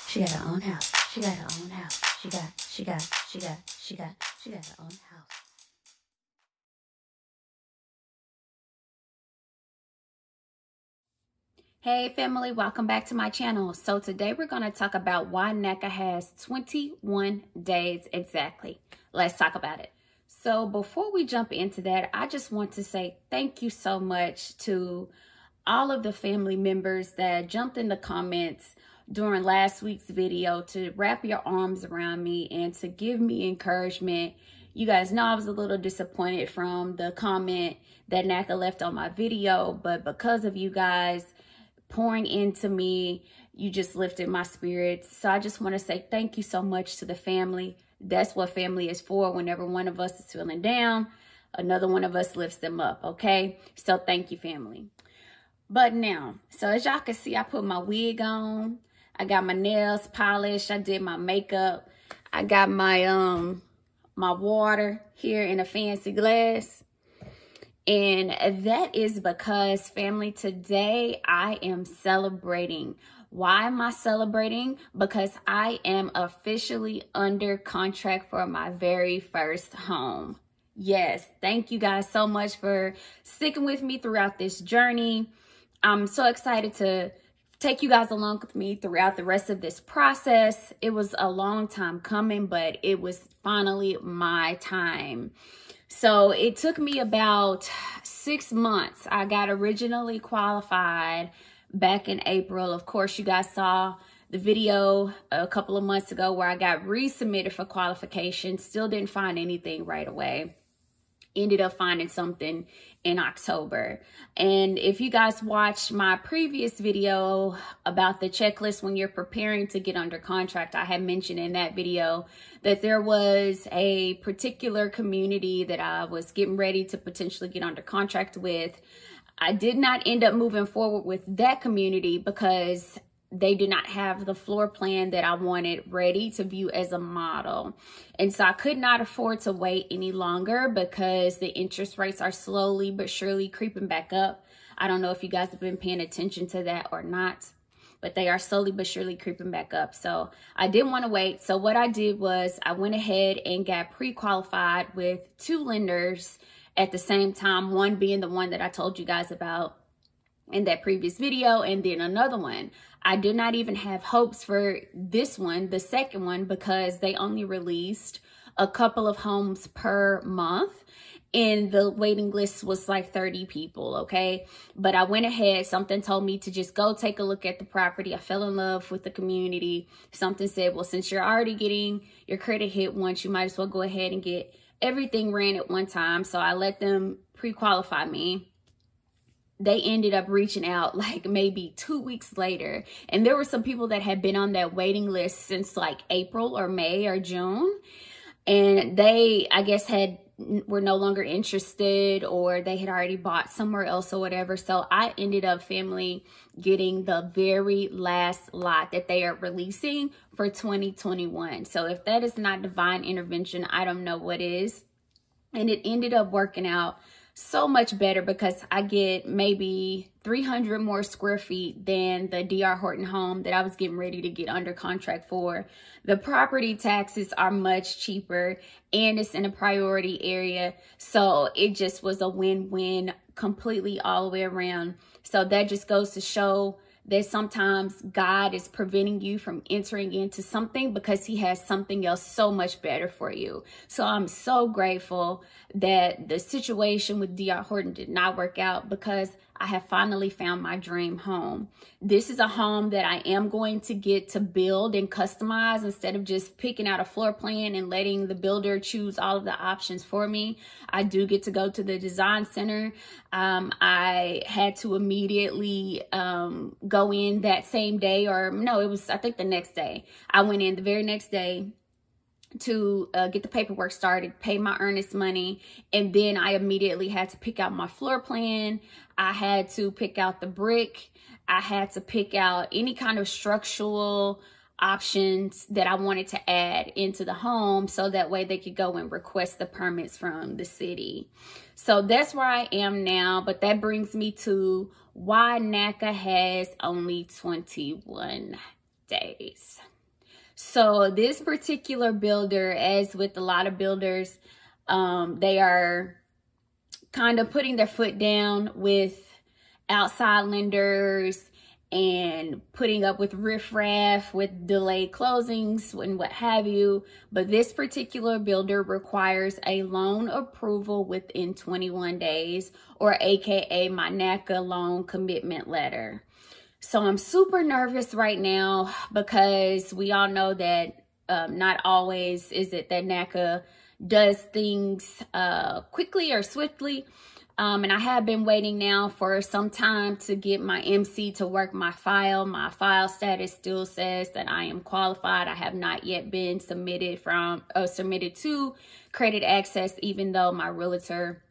She got her own house. She got her own house. She got her own house. Hey family, welcome back to my channel. So today we're going to talk about why NACA has 21 days exactly. Let's talk about it. So before we jump into that, I just want to say thank you so much to all of the family members that jumped in the comments during last week's video to wrap your arms around me and to give me encouragement. You guys know I was a little disappointed from the comment that NACA left on my video, but because of you guys pouring into me, you just lifted my spirits. So I just want to say thank you so much to the family. That's what family is for. Whenever one of us is feeling down, another one of us lifts them up, okay? So thank you, family. But now, so as y'all can see, I put my wig on. I got my nails polished. I did my makeup. I got my my water here in a fancy glass. And that is because, family, today I am celebrating. Why am I celebrating? Because I am officially under contract for my very first home. Yes, thank you guys so much for sticking with me throughout this journey. I'm so excited to take you guys along with me throughout the rest of this process. It was a long time coming, but it was finally my time. So it took me about 6 months. I got originally qualified back in April. Of course, you guys saw the video a couple of months ago where I got resubmitted for qualification. Still didn't find anything right away. Ended up finding something in October. And if you guys watched my previous video about the checklist when you're preparing to get under contract, I had mentioned in that video that there was a particular community that I was getting ready to potentially get under contract with. I did not end up moving forward with that community because they did not have the floor plan that I wanted ready to view as a model. And so I could not afford to wait any longer because the interest rates are slowly but surely creeping back up. I don't know if you guys have been paying attention to that or not, but they are slowly but surely creeping back up. So I didn't want to wait. So what I did was I went ahead and got pre-qualified with 2 lenders at the same time, one being the one that I told you guys about in that previous video, and then another one. I did not even have hopes for this one, the second one, because they only released a couple of homes per month and the waiting list was like 30 people, okay? But I went ahead, something told me to just go take a look at the property. I fell in love with the community. Something said, well, since you're already getting your credit hit once, you might as well go ahead and get everything ran at one time. So I let them pre-qualify me. They ended up reaching out like maybe 2 weeks later. And there were some people that had been on that waiting list since like April or May or June. And they, I guess, were no longer interested, or they had already bought somewhere else or whatever. So I ended up, family, getting the very last lot that they are releasing for 2021. So if that is not divine intervention, I don't know what is. And it ended up working out so much better because I get maybe 300 more square feet than the DR Horton home that I was getting ready to get under contract for. The property taxes are much cheaper and it's in a priority area. So it just was a win-win completely all the way around. So that just goes to show that sometimes God is preventing you from entering into something because he has something else so much better for you. So I'm so grateful that the situation with DR Horton did not work out because I have finally found my dream home. This is a home that I am going to get to build and customize instead of just picking out a floor plan and letting the builder choose all of the options for me. I do get to go to the design center. I had to immediately go in that same day, or no, it was, I think, the next day. I went in the very next day to get the paperwork started, pay my earnest money, and then I immediately had to pick out my floor plan. I had to pick out the brick. I had to pick out any kind of structural options that I wanted to add into the home so that way they could go and request the permits from the city. So that's where I am now, but that brings me to why NACA has only 21 days. So this particular builder, as with a lot of builders, they are kind of putting their foot down with outside lenders and putting up with riffraff, with delayed closings and what have you. But this particular builder requires a loan approval within 21 days, or AKA my NACA loan commitment letter. So I'm super nervous right now because we all know that not always is it that NACA does things quickly or swiftly. And I have been waiting now for some time to get my MC to work my file. My file status still says that I am qualified. I have not yet been submitted to Credit Access, even though my realtor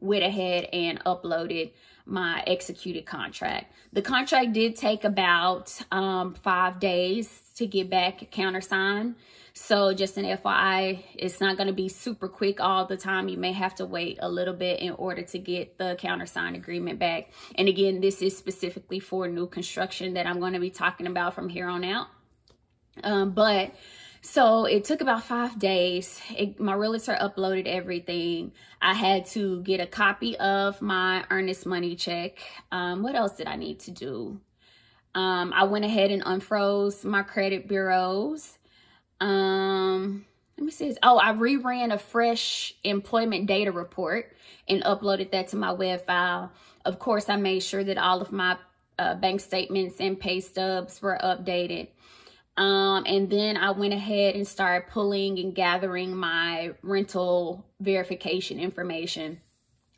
went ahead and uploaded my executed contract. The contract did take about 5 days to get back countersigned. So just an FYI, it's not going to be super quick all the time. You may have to wait a little bit in order to get the countersigned agreement back. And again, this is specifically for new construction that I'm going to be talking about from here on out. So it took about 5 days. My realtor uploaded everything. I had to get a copy of my earnest money check. What else did I need to do? I went ahead and unfroze my credit bureaus. Let me see. Oh, I reran a fresh employment data report and uploaded that to my web file. Of course, I made sure that all of my bank statements and pay stubs were updated. And then I went ahead and started pulling and gathering my rental verification information.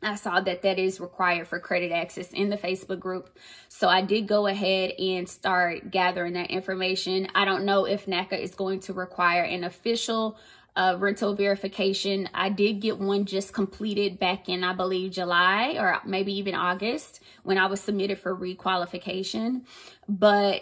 I saw that that is required for Credit Access in the Facebook group. So I did go ahead and start gathering that information. I don't know if NACA is going to require an official rental verification. I did get one just completed back in, I believe, July or maybe even August when I was submitted for requalification. But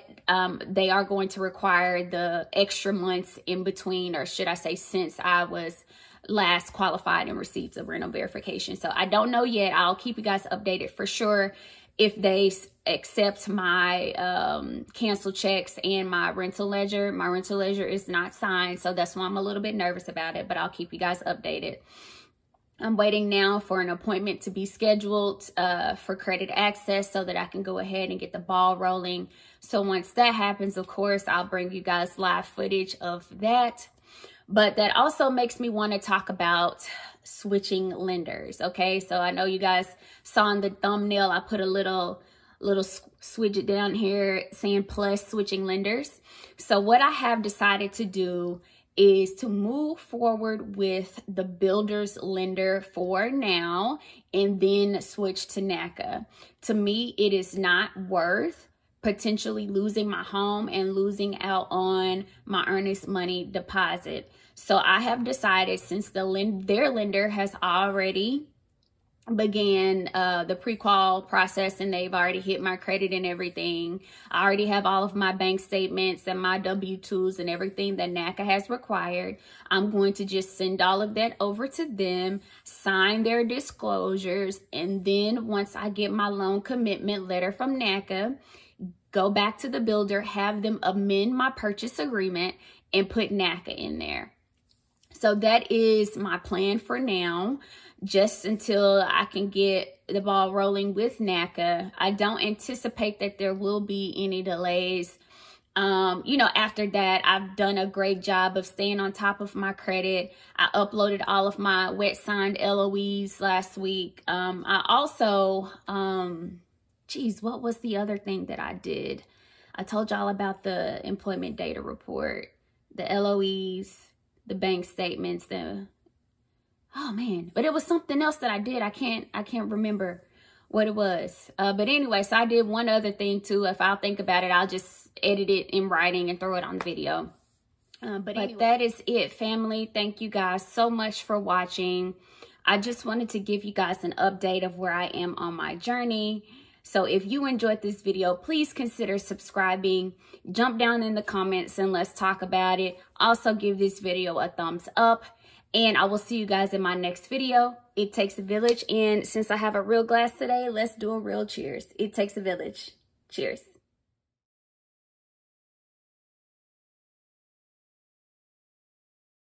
they are going to require the extra months in between, or should I say since I was last qualified and received a rental verification. So I don't know yet. I'll keep you guys updated for sure if they accept my cancel checks and my rental ledger. My rental ledger is not signed, so that's why I'm a little bit nervous about it, but I'll keep you guys updated. I'm waiting now for an appointment to be scheduled for Credit Access so that I can go ahead and get the ball rolling. So once that happens, of course, I'll bring you guys live footage of that. But that also makes me want to talk about switching lenders. Okay, so I know you guys saw in the thumbnail, I put a little swidget down here saying plus switching lenders. So what I have decided to do is to move forward with the builder's lender for now and then switch to NACA. To me, it is not worth potentially losing my home and losing out on my earnest money deposit. So I have decided, since their lender has already began the pre-qual process and they've already hit my credit and everything, I already have all of my bank statements and my W-2s and everything that NACA has required. I'm going to just send all of that over to them, sign their disclosures, and then once I get my loan commitment letter from NACA, go back to the builder, have them amend my purchase agreement and put NACA in there. So that is my plan for now, just until I can get the ball rolling with NACA. I don't anticipate that there will be any delays. You know, after that, I've done a great job of staying on top of my credit. I uploaded all of my wet signed LOEs last week. I also, geez, what was the other thing that I did? I told y'all about the employment data report, the LOEs, the bank statements, oh man, but it was something else that I did. I can't remember what it was. But anyway, so I did one other thing too. If I'll think about it, I'll just edit it in writing and throw it on video. But anyway, that is it, family. Thank you guys so much for watching. I just wanted to give you guys an update of where I am on my journey. So if you enjoyed this video, please consider subscribing. Jump down in the comments and let's talk about it. Also give this video a thumbs up. And I will see you guys in my next video. It takes a village. And since I have a real glass today, let's do a real cheers. It takes a village. Cheers.